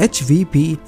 HVP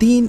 3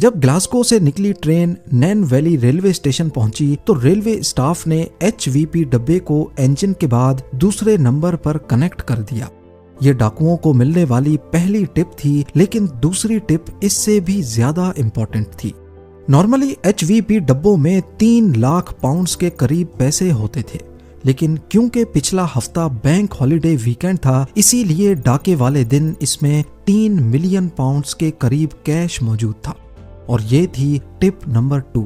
جب Glasgow سے نکلی ٹرین نین ویلی ریلوے اسٹیشن پہنچی تو ریلوے اسٹاف نے HVP ڈبے کو انجن کے بعد دوسرے نمبر پر کنیکٹ کر دیا۔ یہ ڈاکوؤں کو ملنے والی پہلی ٹپ تھی، لیکن دوسری ٹپ اس سے بھی زیادہ امپورٹنٹ تھی۔ نارملی HVP ڈبوں میں 3 لاکھ پاؤنڈز کے قریب پیسے ہوتے تھے، لیکن کیونکہ پچھلا ہفتہ بینک ہالیڈے ویکینڈ تھا، اسی لیے ڈاکے والے دن اس میں 3 ملین پاؤنڈز کے قریب کیش موجود تھا، اور یہ تھی ٹپ نمبر 2۔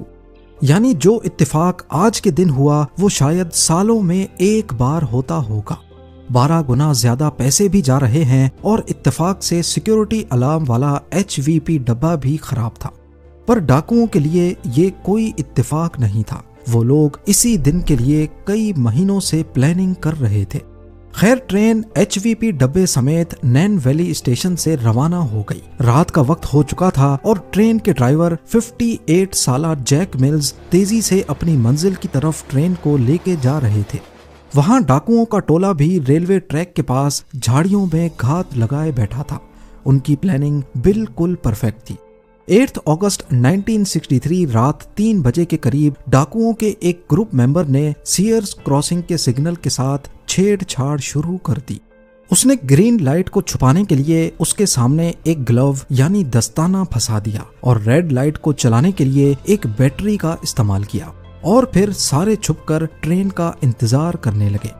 یعنی جو اتفاق آج کے دن ہوا وہ شاید سالوں میں ایک بار ہوتا ہوگا۔ 12 گنا زیادہ پیسے بھی جا رہے ہیں، اور اتفاق سے سیکیورٹی الارم والا HVP ڈبہ بھی خراب تھا۔ پر ڈاکوؤں کے لیے یہ کوئی اتفاق نہیں تھا، وہ لوگ اسی دن کے لیے کئی مہینوں سے پلاننگ کر رہے تھے۔ خیر ٹرین HVP ڈبے سمیت نین ویلی اسٹیشن سے روانہ ہو گئی۔ رات کا وقت ہو چکا تھا اور ٹرین کے ڈرائیور 58 سالہ جیک ملز تیزی سے اپنی منزل کی طرف ٹرین کو لے کے جا رہے تھے۔ وہاں ڈاکوؤں کا ٹولہ بھی ریلوے ٹریک کے پاس جھاڑیوں میں گھات لگائے بیٹھا تھا۔ ان کی پلاننگ بالکل پرفیکٹ تھی۔ 8 اگست 1963 رات 3 بجے کے قریب ڈاکوؤں کے ایک گروپ ممبر نے سیئرز کراسنگ کے سگنل کے ساتھ چھیڑ چھاڑ شروع کر دی۔ اس نے گرین لائٹ کو چھپانے کے لیے اس کے سامنے ایک گلو یعنی دستانہ پھنسا دیا، اور ریڈ لائٹ کو چلانے کے لیے ایک بیٹری کا استعمال کیا، اور پھر سارے چھپ کر ٹرین کا انتظار کرنے لگے۔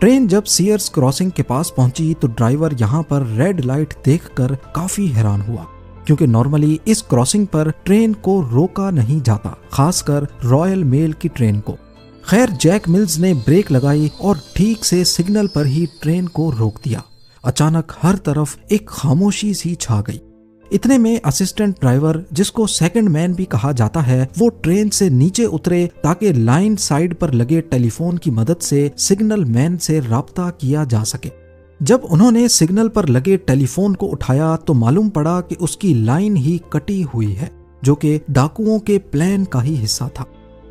ٹرین جب سیئرز کراسنگ کے پاس پہنچی تو ڈرائیور یہاں پر ریڈ لائٹ دیکھ کر کافی حیران ہوا، کیونکہ نارملی اس کراسنگ پر ٹرین کو روکا نہیں جاتا، خاص کر رائل میل کی ٹرین کو۔ خیر جیک ملز نے بریک لگائی اور ٹھیک سے سگنل پر ہی ٹرین کو روک دیا۔ اچانک ہر طرف ایک خاموشی سی چھا گئی۔ اتنے میں اسسٹنٹ ڈرائیور، جس کو سیکنڈ مین بھی کہا جاتا ہے، وہ ٹرین سے نیچے اترے تاکہ لائن سائیڈ پر لگے ٹیلی فون کی مدد سے سگنل مین سے رابطہ کیا جا سکے۔ جب انہوں نے سگنل پر لگے ٹیلی فون کو اٹھایا تو معلوم پڑا کہ اس کی لائن ہی کٹی ہوئی ہے، جو کہ ڈاکوؤں کے پلان کا ہی حصہ تھا۔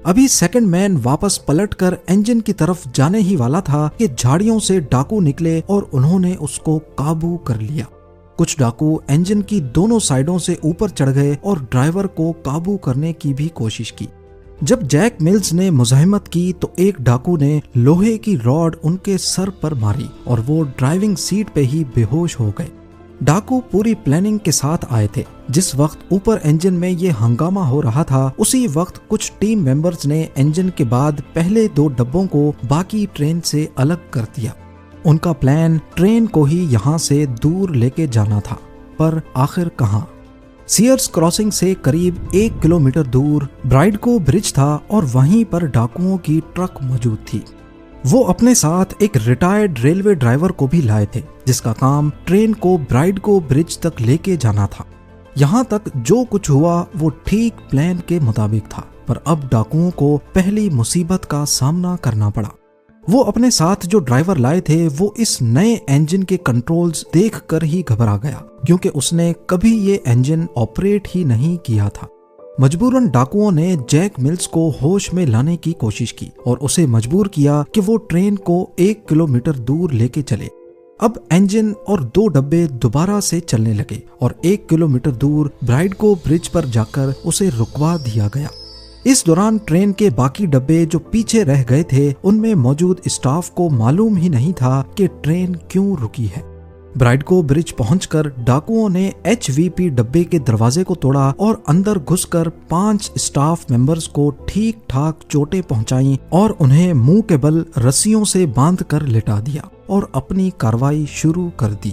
ابھی سیکنڈ مین واپس پلٹ کر انجن کی طرف جانے ہی والا تھا کہ جھاڑیوں سے ڈاکو نکلے اور انہوں نے اس کو قابو کر لیا۔ کچھ ڈاکو انجن کی دونوں سائیڈوں سے اوپر چڑھ گئے اور ڈرائیور کو قابو کرنے کی بھی کوشش کی۔ جب جیک ملز نے مزاحمت کی تو ایک ڈاکو نے لوہے کی راڈ ان کے سر پر ماری اور وہ ڈرائیونگ سیٹ پہ ہی بے ہوش ہو گئے۔ ڈاکو پوری پلاننگ کے ساتھ آئے تھے۔ جس وقت اوپر انجن میں یہ ہنگامہ ہو رہا تھا، اسی وقت کچھ ٹیم ممبرز نے انجن کے بعد پہلے 2 ڈبوں کو باقی ٹرین سے الگ کر دیا۔ ان کا پلان ٹرین کو ہی یہاں سے دور لے کے جانا تھا، پر آخر کہاں؟ سیئرز کراسنگ سے قریب 1 کلومیٹر دور برائیڈگو برج تھا، اور وہیں پر ڈاکوؤں کی ٹرک موجود تھی۔ وہ اپنے ساتھ ایک ریٹائرڈ ریلوے ڈرائیور کو بھی لائے تھے، جس کا کام ٹرین کو برائیڈگو برج تک لے کے جانا تھا۔ یہاں تک جو کچھ ہوا وہ ٹھیک پلان کے مطابق تھا، پر اب ڈاکوؤں کو پہلی مصیبت کا سامنا کرنا پڑا۔ وہ اپنے ساتھ جو ڈرائیور لائے تھے وہ اس نئے انجن کے کنٹرولز دیکھ کر ہی گھبرا گیا، کیونکہ اس نے کبھی یہ انجن آپریٹ ہی نہیں کیا تھا۔ مجبوراً ڈاکوؤں نے جیک ملز کو ہوش میں لانے کی کوشش کی اور اسے مجبور کیا کہ وہ ٹرین کو 1 کلومیٹر دور لے کے چلے۔ اب انجن اور 2 ڈبے دوبارہ سے چلنے لگے اور 1 کلومیٹر دور برائیڈگو برج پر جا کر اسے رکوا دیا گیا۔ اس دوران ٹرین کے باقی ڈبے جو پیچھے رہ گئے تھے، ان میں موجود اسٹاف کو معلوم ہی نہیں تھا کہ ٹرین کیوں رکی ہے۔ برائیڈگو برج پہنچ کر ڈاکوؤں نے HVP ڈبے کے دروازے کو توڑا اور اندر گھس کر 5 اسٹاف ممبرز کو ٹھیک ٹھاک چوٹیں پہنچائیں اور انہیں منہ کے بل رسیوں سے باندھ کر لٹا دیا اور اپنی کارروائی شروع کر دی۔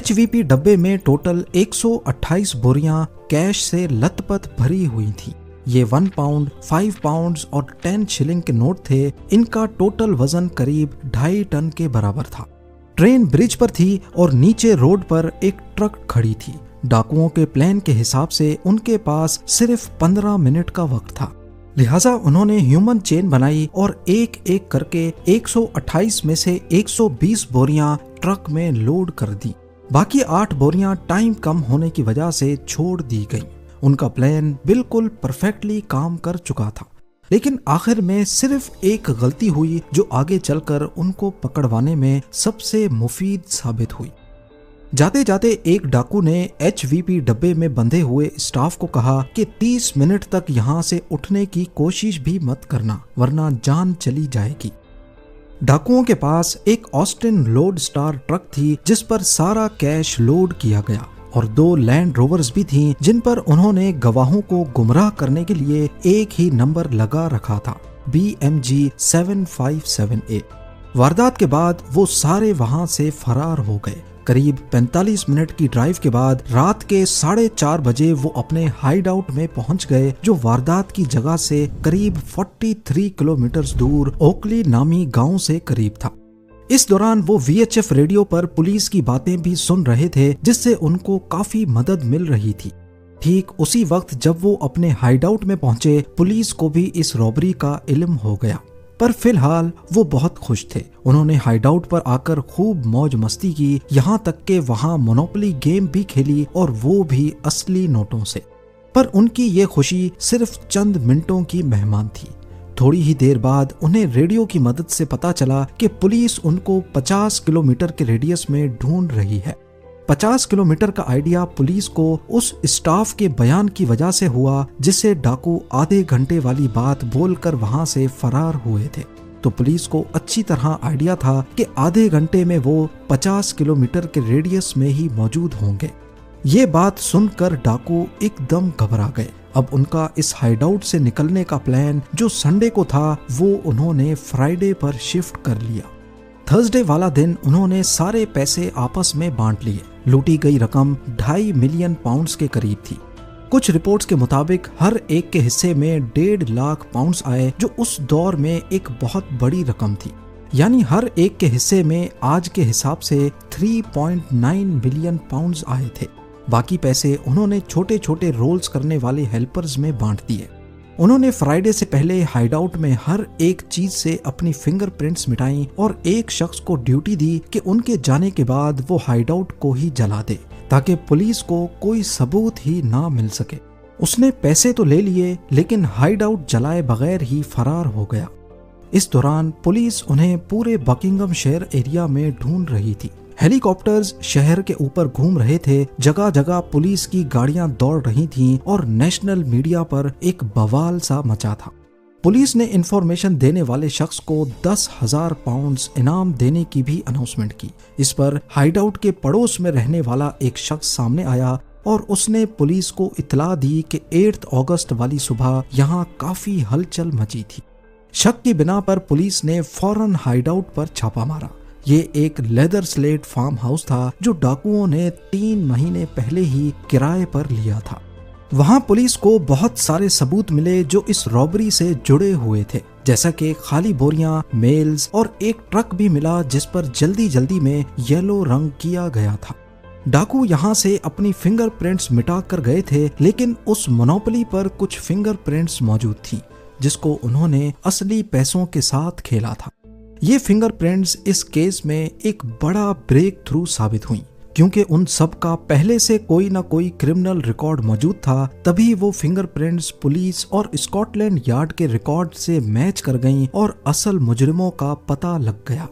HVP ڈبے میں ٹوٹل 128 بوریاں کیش سے لت پت بھری ہوئی تھیں۔ یہ 1 پاؤنڈ، 5 پاؤنڈز اور 10 شلنگ کے نوٹ تھے۔ ان کا ٹوٹل وزن قریب 2.5 ٹن کے برابر تھا۔ ٹرین برج پر تھی اور نیچے روڈ پر ایک ٹرک کھڑی تھی۔ ڈاکوؤں کے پلان کے حساب سے ان کے پاس صرف 15 منٹ کا وقت تھا، لہٰذا انہوں نے ہیومن چین بنائی اور ایک ایک کر کے 128 میں سے 120 بوریاں ٹرک میں لوڈ کر دی۔ باقی 8 بوریاں ٹائم کم ہونے کی وجہ سے چھوڑ دی گئیں۔ ان کا پلان بالکل پرفیکٹلی کام کر چکا تھا، لیکن آخر میں صرف ایک غلطی ہوئی جو آگے چل کر ان کو پکڑوانے میں سب سے مفید ثابت ہوئی۔ جاتے جاتے ایک ڈاکو نے HVP ڈبے میں بندھے ہوئے اسٹاف کو کہا کہ 30 منٹ تک یہاں سے اٹھنے کی کوشش بھی مت کرنا ورنہ جان چلی جائے گی۔ ڈاکوؤں کے پاس ایک آسٹن لوڈ سٹار ٹرک تھی جس پر سارا کیش لوڈ کیا گیا، اور 2 لینڈ روورز بھی تھیں جن پر انہوں نے گواہوں کو گمراہ کرنے کے لیے ایک ہی نمبر لگا رکھا تھا، BMG 757A۔ واردات کے بعد وہ سارے وہاں سے فرار ہو گئے۔ قریب 45 منٹ کی ڈرائیو کے بعد رات کے 4:30 بجے وہ اپنے ہائیڈ آؤٹ میں پہنچ گئے، جو واردات کی جگہ سے قریب 43 کلومیٹر دور اوکلی نامی گاؤں سے قریب تھا۔ اس دوران وہ VHF ریڈیو پر پولیس کی باتیں بھی سن رہے تھے جس سے ان کو کافی مدد مل رہی تھی۔ ٹھیک اسی وقت جب وہ اپنے ہائیڈ آؤٹ میں پہنچے، پولیس کو بھی اس رابری کا علم ہو گیا، پر فی الحال وہ بہت خوش تھے۔ انہوں نے ہائیڈ آؤٹ پر آ کر خوب موج مستی کی، یہاں تک کہ وہاں مونوپلی گیم بھی کھیلی، اور وہ بھی اصلی نوٹوں سے۔ پر ان کی یہ خوشی صرف چند منٹوں کی مہمان تھی۔ تھوڑی ہی دیر بعد انہیں ریڈیو کی مدد سے پتا چلا کہ پولیس ان کو 50 کلومیٹر کے ریڈیس میں ڈھونڈ رہی ہے۔ 50 کلومیٹر کا آئیڈیا پولیس کو اس اسٹاف کے بیان کی وجہ سے ہوا جس سے ڈاکو آدھے گھنٹے والی بات بول کر وہاں سے فرار ہوئے تھے۔ تو پولیس کو اچھی طرح آئیڈیا تھا کہ آدھے گھنٹے میں وہ 50 کلومیٹر کے ریڈیس میں ہی موجود ہوں گے۔ یہ بات سن کر ڈاکو ایک دم گھبرا گئے۔ اب ان کا اس ہائیڈ آؤٹ سے نکلنے کا پلان جو سنڈے کو تھا وہ انہوں نے فرائیڈے پر شفٹ کر لیا۔ تھرسڈے والا دن انہوں نے سارے پیسے آپس میں بانٹ لیے۔ لوٹی گئی رقم 2.5 ملین پاؤنڈز کے قریب تھی۔ کچھ رپورٹس کے مطابق ہر ایک کے حصے میں 1.5 لاکھ پاؤنڈز آئے، جو اس دور میں ایک بہت بڑی رقم تھی۔ یعنی ہر ایک کے حصے میں آج کے حساب سے 3.9 ملین پاؤنڈز آئے تھے۔ باقی پیسے انہوں نے چھوٹے چھوٹے رولز کرنے والے ہیلپرز میں بانٹ دیے۔ انہوں نے فرائیڈے سے پہلے ہائیڈ آؤٹ میں ہر ایک چیز سے اپنی فنگر پرنٹس مٹائیں، اور ایک شخص کو ڈیوٹی دی کہ ان کے جانے کے بعد وہ ہائیڈ آؤٹ کو ہی جلا دے تاکہ پولیس کو کوئی ثبوت ہی نہ مل سکے۔ اس نے پیسے تو لے لیے لیکن ہائیڈ آؤٹ جلائے بغیر ہی فرار ہو گیا۔ اس دوران پولیس انہیں پورے بکنگم شہر ایریا میں ڈھونڈ رہی تھی۔ ہیلی کاپٹرز شہر کے اوپر گھوم رہے تھے، جگہ جگہ پولیس کی گاڑیاں دوڑ رہی تھیں، اور نیشنل میڈیا پر ایک بوال سا مچا تھا۔ پولیس نے انفارمیشن دینے والے شخص کو 10,000 پاؤنڈز انعام دینے کی بھی اناؤنسمنٹ کی۔ اس پر ہائیڈ آؤٹ کے پڑوس میں رہنے والا ایک شخص سامنے آیا اور اس نے پولیس کو اطلاع دی کہ 8 اگست والی صبح یہاں کافی ہلچل مچی تھی۔ شک کی بنا پر پولیس نے فوراً ہائیڈ آؤٹ پر چھاپا مارا۔ یہ ایک لیدر سلیٹ فارم ہاؤس تھا جو ڈاکوؤں نے 3 مہینے پہلے ہی کرائے پر لیا تھا۔ وہاں پولیس کو بہت سارے ثبوت ملے جو اس رابری سے جڑے ہوئے تھے، جیسا کہ خالی بوریاں، میلز، اور ایک ٹرک بھی ملا جس پر جلدی جلدی میں یلو رنگ کیا گیا تھا۔ ڈاکو یہاں سے اپنی فنگر پرنٹس مٹا کر گئے تھے، لیکن اس مونوپلی پر کچھ فنگر پرنٹس موجود تھیں جس کو انہوں نے اصلی پیسوں کے ساتھ کھیلا تھا۔ یہ فنگر پرنٹس اس کیس میں ایک بڑا بریک تھرو ثابت ہوئیں، کیونکہ ان سب کا پہلے سے کوئی نہ کوئی کرمنل ریکارڈ موجود تھا۔ تبھی وہ فنگر پرنٹس پولیس اور اسکاٹ لینڈ یارڈ کے ریکارڈ سے میچ کر گئیں اور اصل مجرموں کا پتہ لگ گیا۔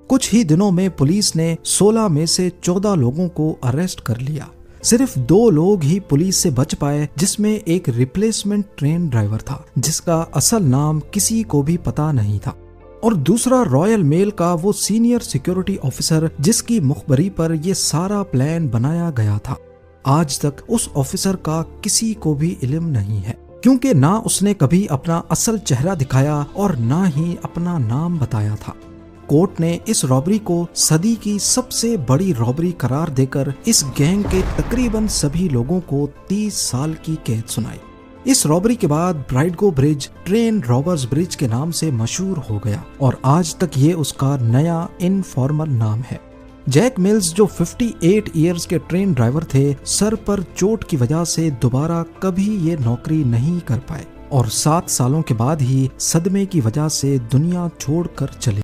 کچھ ہی دنوں میں پولیس نے 16 میں سے 14 لوگوں کو اریسٹ کر لیا۔ صرف 2 لوگ ہی پولیس سے بچ پائے، جس میں ایک ریپلیسمنٹ ٹرین ڈرائیور تھا جس کا اصل نام کسی کو بھی پتہ نہیں تھا، اور دوسرا رائل میل کا وہ سینئر سیکیورٹی آفیسر جس کی مخبری پر یہ سارا پلان بنایا گیا تھا۔ آج تک اس آفیسر کا کسی کو بھی علم نہیں ہے، کیونکہ نہ اس نے کبھی اپنا اصل چہرہ دکھایا اور نہ ہی اپنا نام بتایا تھا۔ کورٹ نے اس رابری کو صدی کی سب سے بڑی رابری قرار دے کر اس گینگ کے تقریباً سبھی لوگوں کو 30 سال کی قید سنائی۔ اس رابری کے بعد برائڈگو برج ٹرین رابرز برج کے نام سے مشہور ہو گیا، اور آج تک یہ اس کا نیا انفارمل نام ہے۔ جیک ملز جو 58 ایئرز کے ٹرین ڈرائیور تھے، سر پر چوٹ کی وجہ سے دوبارہ کبھی یہ نوکری نہیں کر پائے، اور 7 سالوں کے بعد ہی صدمے کی وجہ سے دنیا چھوڑ کر چلے